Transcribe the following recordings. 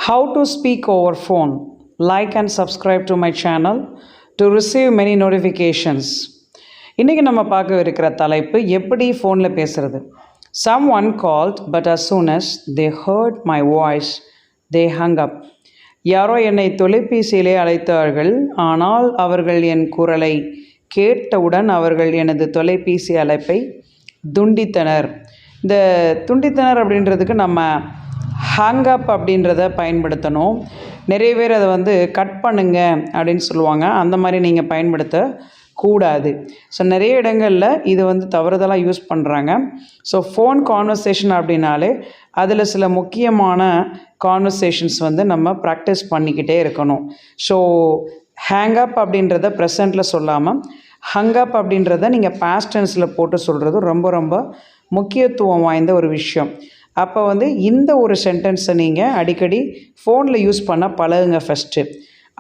How to speak over phone. Like and subscribe to my channel to receive many notifications. இன்றைக்கி நம்ம பார்க்க இருக்கிற தலைப்பு எப்படி ஃபோனில் பேசுகிறது. Someone called but as soon as they heard my voice they hung up. யாரோ என்னை தொலைபேசியிலே அழைத்தார்கள், ஆனால் அவர்கள் என் குரலை கேட்டவுடன் அவர்கள் எனது தொலைபேசி அழைப்பை துண்டித்தனர். இந்த துண்டித்தனர் அப்படின்றதுக்கு நம்ம ஹேங் அப் அப்படின்றத பயன்படுத்தணும். நிறைய பேர் அதை கட் பண்ணுங்க அப்படின்னு சொல்லுவாங்க. அந்த மாதிரி நீங்கள் பயன்படுத்தக்கூடாது. ஸோ நிறைய இடங்களில் இது தவறுதலாக யூஸ் பண்ணுறாங்க. ஸோ ஃபோன் கான்வர்சேஷன் அப்படின்னாலே அதில் சில முக்கியமான கான்வர்சேஷன்ஸ் நம்ம ப்ராக்டிஸ் பண்ணிக்கிட்டே இருக்கணும். ஸோ ஹேங் அப் அப்படின்றத ப்ரெசண்ட்டில் சொல்லாமல் ஹங் அப் அப்படின்றத நீங்கள் பாஸ்ட் டென்ஸில் போட்டு சொல்கிறது ரொம்ப ரொம்ப முக்கியத்துவம் வாய்ந்த ஒரு விஷயம். அப்போ இந்த ஒரு சென்டென்ஸை நீங்கள் அடிக்கடி ஃபோனில் யூஸ் பண்ண பழகுங்க ஃபஸ்ட்டு.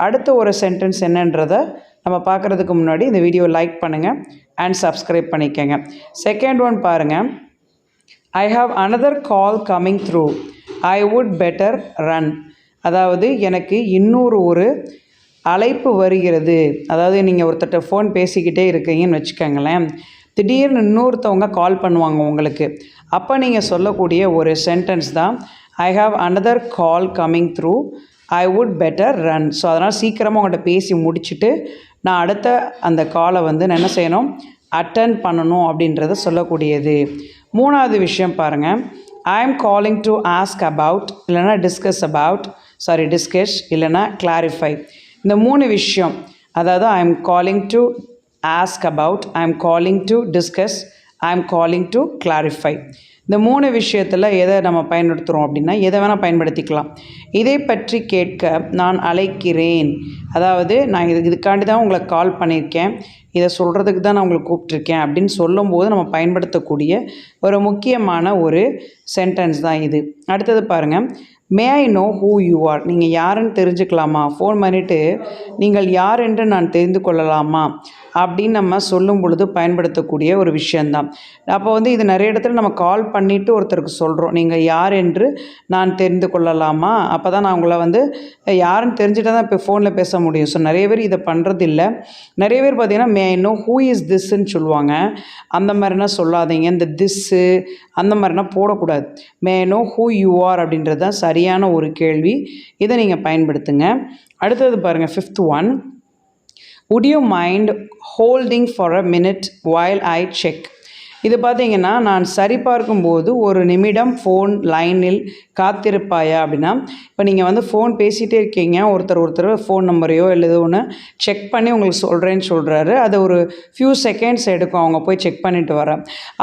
அடுத்த ஒரு சென்டென்ஸ் என்னன்றதை நம்ம பார்க்குறதுக்கு முன்னாடி இந்த வீடியோ லைக் பண்ணுங்கள் அண்ட் சப்ஸ்கிரைப் பண்ணிக்கோங்க. செகண்ட் ஒன் பாருங்கள். I have another call coming through, I would better run. அதாவது எனக்கு ஒரு அழைப்பு வருகிறது. அதாவது நீங்கள் ஒருத்தட்ட ஃபோன் பேசிக்கிட்டே இருக்கீங்கன்னு வச்சுக்கோங்களேன், திடீர்னு இன்னொருத்தவங்க கால் பண்ணுவாங்க உங்களுக்கு. அப்போ நீங்கள் சொல்லக்கூடிய ஒரு சென்டென்ஸ் தான் I have another call coming through, I would better run. So அதனால் சீக்கிரமாக உங்கள்கிட்ட பேசி முடிச்சுட்டு நான் அடுத்த அந்த காலை நான் என்ன செய்யணும், அட்டன் பண்ணணும் அப்படின்றத சொல்லக்கூடியது. மூணாவது விஷயம் பாருங்கள். I am calling to ask about, இல்லைனா டிஸ்கஸ் இல்லைனா கிளாரிஃபை. இந்த மூணு விஷயம், அதாவது I am calling to ask about, I am calling to discuss, I am calling to clarify. இந்த மூணு விஷயத்தில் எதை நம்ம பயன்படுத்துகிறோம் அப்படின்னா எதை வேணால் பயன்படுத்திக்கலாம். இதை பற்றி கேட்க நான் அழைக்கிறேன். அதாவது நான் இதுக்காண்டி தான் உங்களை கால் பண்ணியிருக்கேன், இதை சொல்கிறதுக்கு தான் நான் உங்களை கூப்பிட்ருக்கேன் அப்படின்னு சொல்லும்போது நம்ம பயன்படுத்தக்கூடிய ஒரு முக்கியமான ஒரு சென்டென்ஸ் தான் இது. அடுத்தது பாருங்கள். May I know who you are. நீங்கள் யாருன்னு தெரிஞ்சுக்கலாமா? ஃபோன் பண்ணிவிட்டு நீங்கள் யார் என்று நான் தெரிந்து கொள்ளலாமா அப்படின்னு நம்ம சொல்லும் பொழுது பயன்படுத்தக்கூடிய ஒரு விஷயந்தான். அப்போ இது நிறைய இடத்துல நம்ம கால் பண்ணிவிட்டு ஒருத்தருக்கு சொல்கிறோம், நீங்கள் யார் என்று நான் தெரிந்து கொள்ளலாமா. அப்போ தான் நான் உங்களை யாருன்னு தெரிஞ்சுட்டு தான் இப்போ ஃபோனில் பேச முடியும். ஸோ நிறைய பேர் இதை பண்ணுறது இல்லை. நிறைய பேர் பார்த்திங்கன்னா may I know who is திஸ்ன்னு சொல்லுவாங்க. அந்த மாதிரினா சொல்லாதீங்க. இந்த திஸ்ஸு அந்த மாதிரினா போடக்கூடாது. May I know who you are அப்படின்றது தான் சரியான ஒரு கேள்வி. இதை நீங்கள் பயன்படுத்துங்க. அடுத்தது பாருங்கள், fifth one. would you mind holding for a minute while I check. இது பார்த்திங்கன்னா, நான் சரிபார்க்கும்போது ஒரு நிமிடம் ஃபோன் லைனில் காத்திருப்பாயா அப்படின்னா, இப்போ நீங்கள் ஃபோன் பேசிகிட்டே இருக்கீங்க, ஒருத்தர் ஃபோன் நம்பரையோ இல்லை ஏதோ ஒன்று செக் பண்ணி உங்களுக்கு சொல்கிறேன்னு சொல்கிறாரு. அது ஒரு ஃபியூ செகண்ட்ஸ் எடுக்கும் அவங்க போய் செக் பண்ணிவிட்டு வர.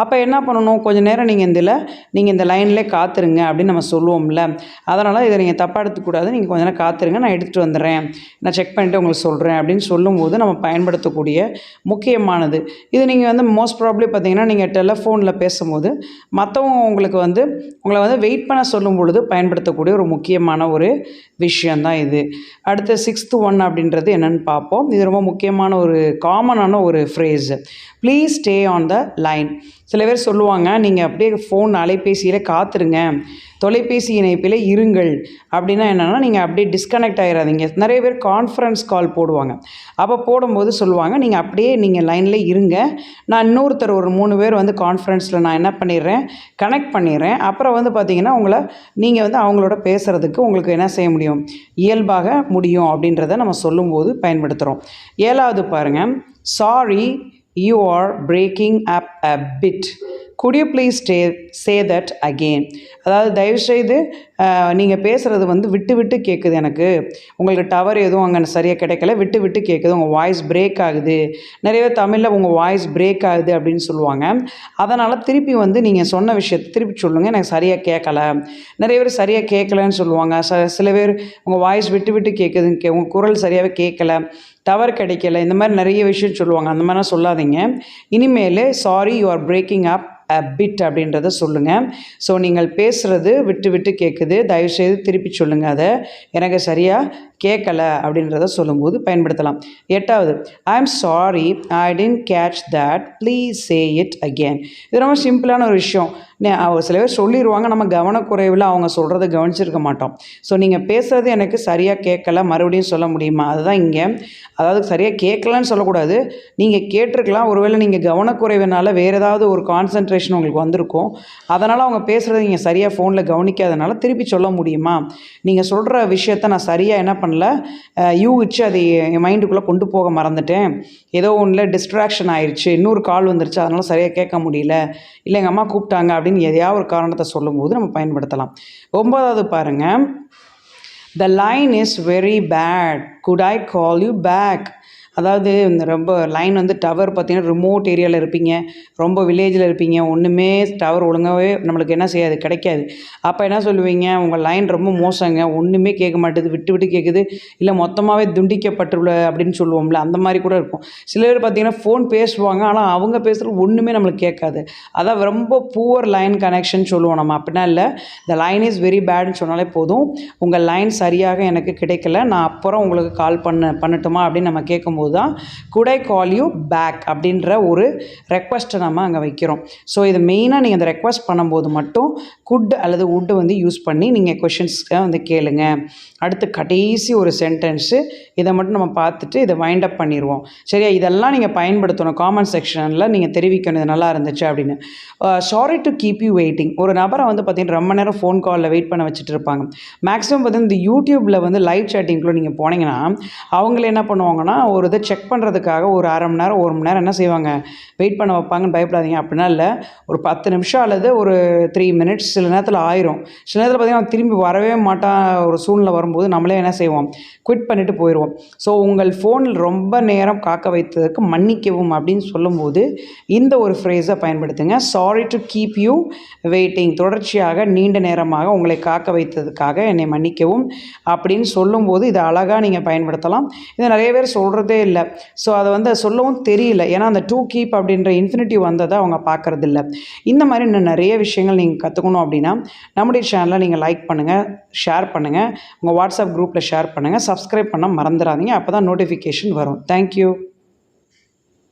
அப்போ என்ன பண்ணணும், கொஞ்சம் நேரம் நீங்கள் இந்த லைன்லேயே காத்துருங்க அப்படின்னு நம்ம சொல்லுவோம்ல. அதனால் இதை நீங்கள் தப்பாக எடுத்துக்கூடாது. நீங்கள் கொஞ்ச நேரம் காத்துருங்க, நான் எடுத்துகிட்டு வந்துடுறேன், நான் செக் பண்ணிவிட்டு உங்களுக்கு சொல்கிறேன் அப்படின்னு சொல்லும்போது நம்ம பயன்படுத்தக்கூடிய முக்கியமானது இது. நீங்கள் மோஸ்ட் ப்ராப்ளி பார்த்திங்கன்னா, நீங்கள் டெலிஃபோனில் பேசும்போது மற்றவங்க உங்களுக்கு உங்களை வெயிட் பண்ண சொல்லும் பொழுது பயன்படுத்தக்கூடிய ஒரு முக்கியமான ஒரு விஷயந்தான் இது. அடுத்த சிக்ஸ்த் ஒன் அப்படின்றது என்னென்னு பார்ப்போம். இது ரொம்ப முக்கியமான ஒரு காமனான ஒரு phrase. Please stay on the line. சில பேர் சொல்லுவாங்க, நீங்கள் அப்படியே ஃபோன் அலைபேசியில் காத்துருங்க, தொலைபேசி இணைப்பில் இருங்கள். அப்படின்னா என்னென்னா, நீங்கள் அப்படியே டிஸ்கனெக்ட் ஆகிடாதீங்க. நிறைய பேர் கான்ஃபரன்ஸ் கால் போடுவாங்க. அப்போ போடும்போது சொல்லுவாங்க, நீங்கள் லைனில் இருங்க, நான் இன்னொருத்தர் ஒரு 3 பேர் கான்ஃபரன்ஸில் நான் என்ன பண்ணிடுறேன், கனெக்ட் பண்ணிடுறேன். அப்புறம் பார்த்திங்கன்னா நீங்கள் அவங்களோட பேசுகிறதுக்கு உங்களுக்கு என்ன செய்ய முடியும், இயல்பாக முடியும் அப்படின்றத நம்ம சொல்லும்போது பயன்படுத்துகிறோம். 7வது பாருங்கள். Sorry, you are breaking up a bit. Could you please say that again? அதாவது தயவுசெய்து நீங்கள் பேசுகிறது விட்டு விட்டு கேட்குது, எனக்கு உங்களுக்கு டவர் எதுவும் அங்கே சரியாக கிடைக்கல, விட்டு விட்டு கேட்குது, உங்கள் வாய்ஸ் பிரேக் ஆகுது. நிறைய பேர் தமிழில் உங்கள் வாய்ஸ் பிரேக் ஆகுது அப்படின்னு சொல்லுவாங்க. அதனால் திருப்பி நீங்கள் சொன்ன விஷயத்தை திருப்பி சொல்லுங்கள், எனக்கு சரியாக கேட்கலை. நிறைய பேர் சரியாக கேட்கலன்னு சொல்லுவாங்க. சில பேர் உங்கள் வாய்ஸ் விட்டு விட்டு கேட்குது, உங்கள் குரல் சரியாகவே கேட்கல, டவர் கிடைக்கல, இந்த மாதிரி நிறைய விஷயம் சொல்லுவாங்க. அந்த மாதிரிலாம் சொல்லாதீங்க. இனிமேல் sorry, you are braking up a bit அப்படின்றத சொல்லுங்கள். ஸோ நீங்கள் பேசுகிறது விட்டு விட்டு கேட்குது, தயவுசெய்து திருப்பி சொல்லுங்கள், அதை எனக்கு சரியாக கேட்கல அப்படின்றத சொல்லும்போது பயன்படுத்தலாம். 8வது, I am sorry I didn't catch that please say it again. இது ரொம்ப சிம்பிளான ஒரு விஷயம். சில பேர் சொல்லிடுவாங்க, நம்ம கவனக்குறைவில் அவங்க சொல்கிறத கவனிச்சிருக்க மாட்டோம். ஸோ நீங்கள் பேசுகிறது எனக்கு சரியாக கேட்கல, மறுபடியும் சொல்ல முடியுமா? அதுதான் இங்கே. அதாவது சரியாக கேட்கலன்னு சொல்லக்கூடாது. நீங்கள் கேட்டிருக்கலாம், ஒருவேளை நீங்கள் கவனக்குறைவினால வேறு ஏதாவது ஒரு கான்சன்ட்ரேஷன் உங்களுக்கு வந்திருக்கும். அதனால் அவங்க பேசுகிறத நீங்கள் சரியாக ஃபோனில் கவனிக்காதனால திருப்பி சொல்ல முடியுமா? நீங்கள் சொல்கிற விஷயத்த நான் சரியாக என்ன பண்ணல, யூகிச்சு அதை என் மைண்டுக்குள்ளே கொண்டு போக மறந்துட்டேன். ஏதோ ஒன்றில் டிஸ்ட்ராக்ஷன் ஆயிடுச்சு, இன்னொரு கால் வந்துருச்சு, அதனால் சரியாக கேட்க முடியல, இல்லை எங்கள் அம்மா கூப்பிட்டாங்க அப்படின்னு எதையாவது ஒரு காரணத்தை சொல்லும்போது நம்ம பயன்படுத்தலாம். 9வது பாருங்கள், the line is very bad, could I call you back. அதாவது இந்த ரொம்ப லைன் வந்து டவர் பார்த்தீங்கன்னா ரிமோட் ஏரியாவில் இருப்பீங்க, ரொம்ப வில்லேஜில் இருப்பீங்க, ஒன்றுமே டவர் ஒழுங்காகவே நம்மளுக்கு என்ன செய்யாது, கிடைக்காது. அப்போ என்ன சொல்லுவீங்க, உங்கள் லைன் ரொம்ப மோசங்க, ஒன்றுமே கேட்க மாட்டேது, விட்டு விட்டு கேட்குது, இல்லை மொத்தமாகவே துண்டிக்கப்பட்டுள்ள அப்படின்னு சொல்லுவோம்ல, அந்த மாதிரி கூட இருக்கும். சில பேர் பார்த்தீங்கன்னா ஃபோன் பேசுவாங்க, ஆனால் அவங்க பேசுகிறது ஒன்றுமே நம்மளுக்கு கேட்காது. அதான் ரொம்ப புவர் லைன் கனெக்ஷன் சொல்லுவோம் நம்ம. அப்படின்னா இல்லை, த லைன் இஸ் வெரி பேட்னு சொன்னாலே போதும், உங்கள் லைன் சரியாக எனக்கு கிடைக்கல, நான் அப்புறம் உங்களுக்கு கால் பண்ணட்டுமா அப்படின்னு நம்ம கேட்கும்போது தான் could I call you back அப்படின்ற ஒரு ரெக்வஸ்ட்டை நம்ம அங்கே வைக்கிறோம். ஸோ இது மெயினாக நீங்கள் அந்த ரெக்வஸ்ட் பண்ணும்போது மட்டும் குட் அல்லது வுட் வந்து யூஸ் பண்ணி நீங்கள் கொஷின்ஸ்க்கு வந்து கேளுங்க. அடுத்து கடைசி ஒரு சென்டென்ஸு, இதை மட்டும் நம்ம பார்த்துட்டு இதை வைண்ட் அப் பண்ணிடுவோம். சரியா? இதெல்லாம் நீங்கள் பயன்படுத்தணும். காமெண்ட் செக்ஷனில் நீங்கள் தெரிவிக்கணும் இது நல்லா இருந்துச்சு அப்படின்னு. Sorry to keep you waiting. ஒரு நபரை வந்து பார்த்தீங்கன்னா ரொம்ப நேரம் ஃபோன் காலில் வெயிட் பண்ண வச்சுட்டு இருப்பாங்க. மேக்ஸிமம் பார்த்தீங்கன்னா இந்த யூடியூப்பில் வந்து லைவ் சேட்டிங்குள்ளே நீங்கள் போனீங்கன்னா அவங்கள என்ன பண்ணுவாங்கன்னா ஒரு இதை செக் பண்ணுறதுக்காக ஒரு அரை மணி நேரம் 1 மணி நேரம் என்ன செய்வாங்க, வெயிட் பண்ண வைப்பாங்கன்னு பயப்படாதீங்க. அப்படின்னா இல்லை, ஒரு 10 நிமிஷம் அல்லது ஒரு 3 மினிட்ஸ் சில நேரத்தில் ஆயிரும். சில நேரத்தில் பார்த்தீங்கன்னா திரும்பி வரவே மாட்டான் ஒரு சூழ்நிலை வரும்போது நம்மளே என்ன செய்வோம், குவிட் பண்ணிவிட்டு போயிடுவோம். ஸோ உங்கள் ஃபோனில் ரொம்ப நேரம் காக்க வைத்ததுக்கு மன்னிக்கவும் அப்படின்னு சொல்லும்போது இந்த ஒரு ஃப்ரேஸை பயன்படுத்துங்க. Sorry to keep you waiting. தொடர்ச்சியாக நீண்ட நேரமாக உங்களை காக்க வைத்ததுக்காக என்னை மன்னிக்கவும் அப்படின்னு சொல்லும்போது இதை அழகாக நீங்கள் பயன்படுத்தலாம். இதை நிறைய பேர் சொல்கிறதே இல்லை. ஸோ அதை வந்து சொல்லவும் தெரியல. ஏன்னா அந்த டு கீப் அப்படின்ற இன்ஃபினிட்டிவ் வந்ததை அவங்க பார்க்குறதில்ல. இந்த மாதிரி இன்னும் நிறைய விஷயங்கள் நீங்கள் கற்றுக்கணும் அப்படின்னா நம்முடைய சேனலை நீங்கள் லைக் பண்ணுங்கள், ஷேர் பண்ணுங்கள், உங்கள் வாட்ஸ்அப் குரூப்பில் ஷேர் பண்ணுங்கள், சப்ஸ்கிரைப் பண்ண மறந்துடாதீங்க. அப்போ தான் நோட்டிஃபிகேஷன் வரும். தேங்க்யூ.